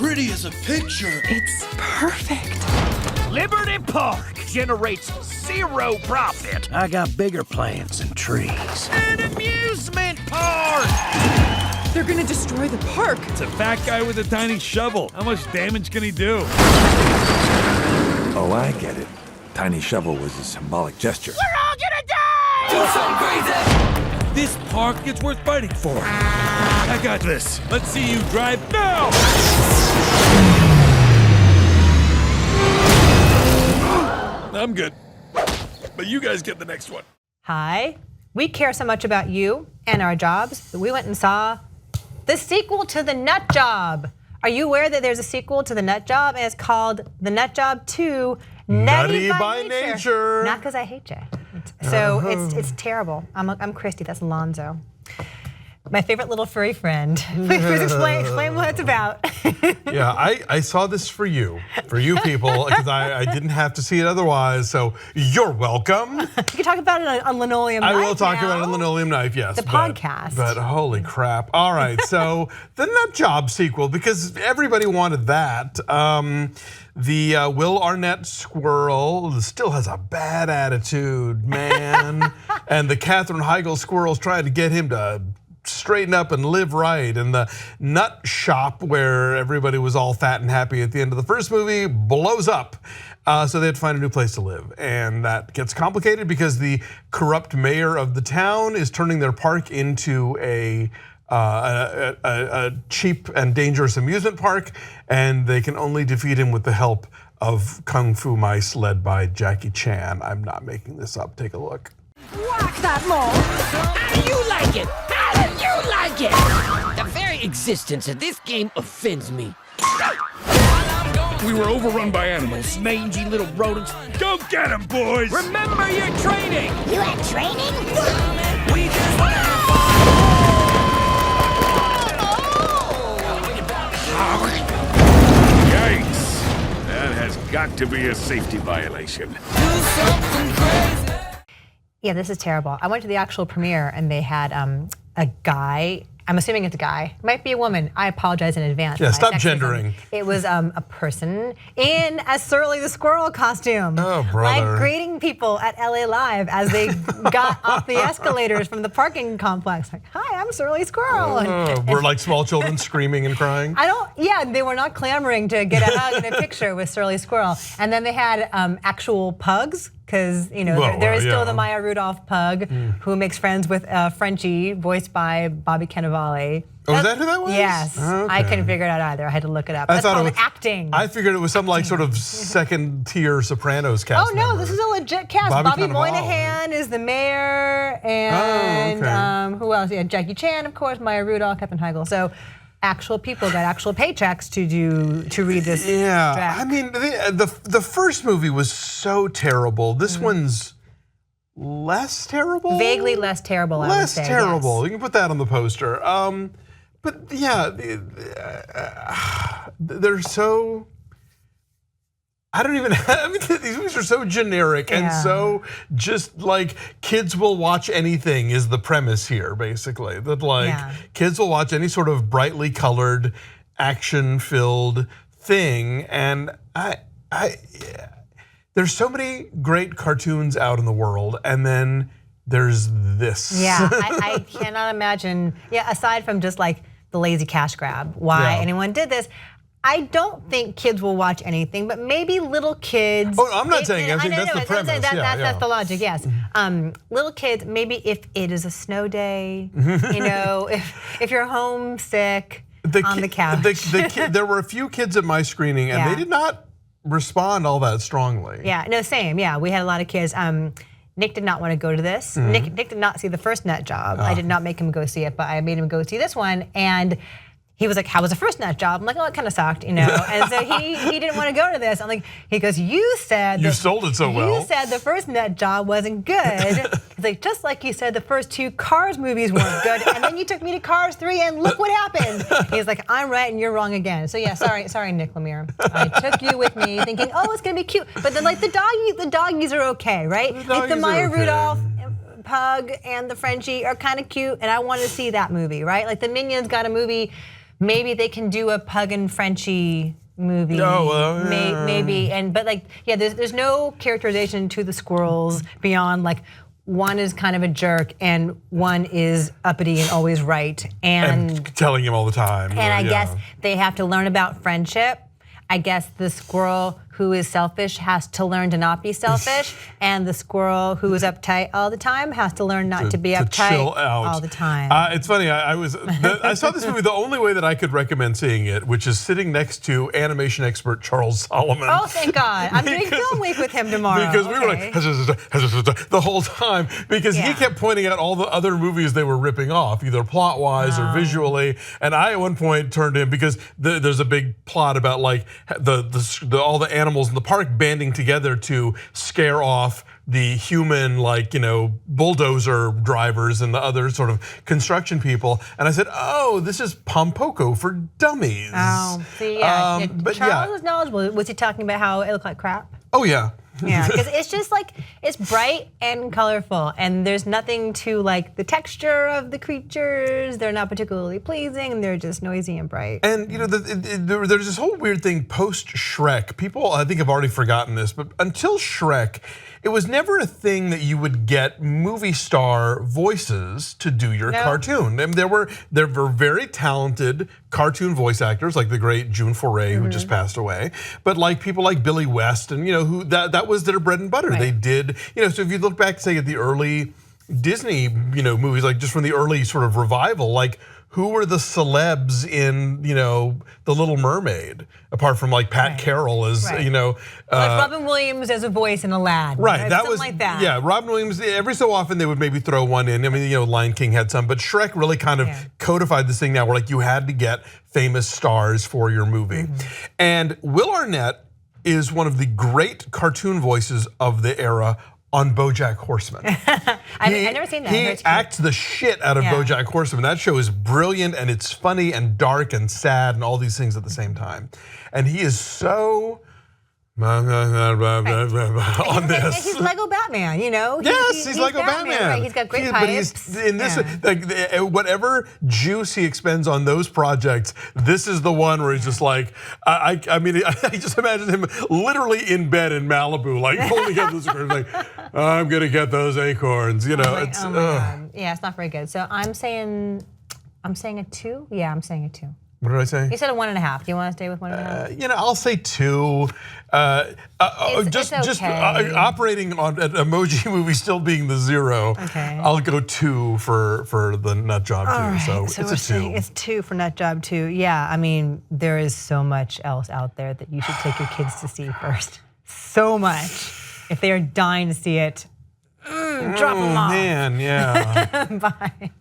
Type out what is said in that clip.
pretty as a picture. It's perfect. Liberty Park generates zero profit. I got bigger plans than trees. An amusement park! They're gonna destroy the park. It's a fat guy with a tiny shovel. How much damage can he do? Oh, I get it. Tiny shovel was a symbolic gesture. We're all gonna die! Do something crazy! This park is worth fighting for. I got this. Let's see you drive now! I'm good. But you guys get the next one. Hi. We care so much about you and our jobs that we went and saw the sequel to The Nut Job. Are you aware that there's a sequel to The Nut Job and it's called The Nut Job 2 Nutty by Nature? Not because I hate you. So it's terrible. I'm Christy, that's Alonzo. My favorite little furry friend. Please explain what it's about. Yeah, I saw this for you people, because I didn't have to see it otherwise, so you're welcome. You can talk about it on Linoleum Knife. I will talk now. about it on Linoleum Knife, yes. The podcast. But holy crap. All right, so the Nut Job sequel, because everybody wanted that. The Will Arnett Squirrel still has a bad attitude, man. And the Katherine Heigl Squirrel's trying to get him to straighten up and live right. And the nut shop where everybody was all fat and happy at the end of the first movie blows up. So they had to find a new place to live. And that gets complicated because the corrupt mayor of the town is turning their park into a cheap and dangerous amusement park, and they can only defeat him with the help of kung fu mice led by Jackie Chan. I'm not making this up. Take a look. Whack that mole! How do you like it? How do you like it? The very existence of this game offends me. We were overrun by animals, mangy little rodents. Go get them, boys! Remember your training! You had training? We just want to have fun! Yikes! That has got to be a safety violation. Yeah, this is terrible. I went to the actual premiere and they had a guy, I'm assuming it's a guy, might be a woman, I apologize in advance. Yeah, stop gendering. It was a person in a Surly the Squirrel costume. Oh, brother. Like greeting people at LA Live as they got off the escalators from the parking complex. Like, hi, I'm Surly Squirrel. Were like small children screaming and crying? Yeah, they were not clamoring to get a hug and a picture with Surly Squirrel. And then they had actual pugs, because there is still the Maya Rudolph pug who makes friends with Frenchie, voiced by Bobby Cannavale. Oh, is that who that was? Yes. Okay. I couldn't figure it out either. I had to look it up. That's called acting. I figured it was some like sort of second tier Sopranos cast. Oh no, member. this is a legit cast. Bobby Moynihan is the mayor, and who else? Yeah, Jackie Chan, of course, Maya Rudolph, Katherine Heigl. So actual people got actual paychecks to read this. Yeah, track. I mean the first movie was so terrible. This one's less terrible. Vaguely less terrible. Less I would say, terrible. Yes. You can put that on the poster. But yeah, they're so. I don't even. I mean, these movies are so generic and so just like kids will watch anything is the premise here, basically. That kids will watch any sort of brightly colored, action-filled thing, and there's so many great cartoons out in the world, and then there's this. Yeah, I cannot imagine. Yeah, aside from just like the lazy cash grab, why anyone did this. I don't think kids will watch anything, but maybe little kids. Oh, I'm not saying. I think that's the premise. That's the logic. Yes, little kids. Maybe if it is a snow day, if you're homesick on the couch. There were a few kids at my screening, and they did not respond all that strongly. Yeah, no, same. Yeah, we had a lot of kids. Nick did not want to go to this. Nick did not see the first Nut Job. I did not make him go see it, but I made him go see this one, and he was like, how was the first Nut Job? I'm like, oh, it kind of sucked, And so he didn't want to go to this. I'm like, he goes, you said you sold it so well. You said the first Nut Job wasn't good. He's like, just like you said the first two Cars movies weren't good, and then you took me to Cars 3, and look what happened. He's like, I'm right and you're wrong again. So yeah, sorry, Nick Lemire. I took you with me, thinking, oh, it's gonna be cute. But then like the doggies are okay, right? Like the Maya Rudolph pug and the Frenchie are kind of cute, and I want to see that movie, right? Like the Minions got a movie maybe they can do a Pug and Frenchie movie. Maybe, but like, yeah, there's no characterization to the squirrels beyond like one is kind of a jerk and one is uppity and always right and telling him all the time. And I guess they have to learn about friendship. I guess the squirrel who is selfish has to learn to not be selfish, and the squirrel who is uptight all the time has to learn not to be uptight chill out all the time. It's funny. I saw this movie the only way that I could recommend seeing it, which is sitting next to animation expert Charles Solomon. Oh, thank God! I'm doing film week with him tomorrow. Because we were like the whole time because he kept pointing out all the other movies they were ripping off, either plot wise or visually. And I at one point turned in because there's a big plot about like all the animals in the park banding together to scare off the human, like, bulldozer drivers and the other sort of construction people. And I said, oh, this is Pompoko for dummies. Oh, see, yeah. But Charles was knowledgeable. Was he talking about how it looked like crap? Oh, yeah. Yeah, because it's just like, it's bright and colorful, and there's nothing to like the texture of the creatures. They're not particularly pleasing, and they're just noisy and bright. And there's this whole weird thing post Shrek. People, I think, have already forgotten this, but until Shrek, it was never a thing that you would get movie star voices to do your cartoon. And there were very talented cartoon voice actors, like the great June Foray, who just passed away. But like people like Billy West, and who that was their bread and butter. Right. They did, so if you look back, say at the early Disney, movies, like just from the early sort of revival, like who were the celebs in, The Little Mermaid, apart from like Pat Carroll as, like Robin Williams as a voice in Aladdin. Right, that was like that. Yeah, Robin Williams. Every so often they would maybe throw one in. I mean, Lion King had some, but Shrek really kind of codified this thing now, where like you had to get famous stars for your movie, and Will Arnett is one of the great cartoon voices of the era on BoJack Horseman. I've never seen that. He acts the shit out of BoJack Horseman. That show is brilliant, and it's funny and dark and sad and all these things at the same time. And he is so on this. He's Lego Batman, Yes, he's Lego Batman. Right? He's got great pipes. But he's in this, whatever juice he expends on those projects, this is the one where he's just like, I just imagine him literally in bed in Malibu, like holding up the screen, like, I'm gonna get those acorns, Oh my God. Yeah, it's not very good. So I'm saying a 2. Yeah, I'm saying a 2. What did I say? You said a 1.5. Do you want to stay with 1.5? I'll say 2. Just operating on an Emoji Movie still being the 0. Okay. I'll go 2 for the Nut Job 2. Right, so it's a 2. It's 2 for Nut Job 2. Yeah, I mean, there is so much else out there that you should take your kids to see first. So much. If they are dying to see it, drop them off. Man, yeah. Bye.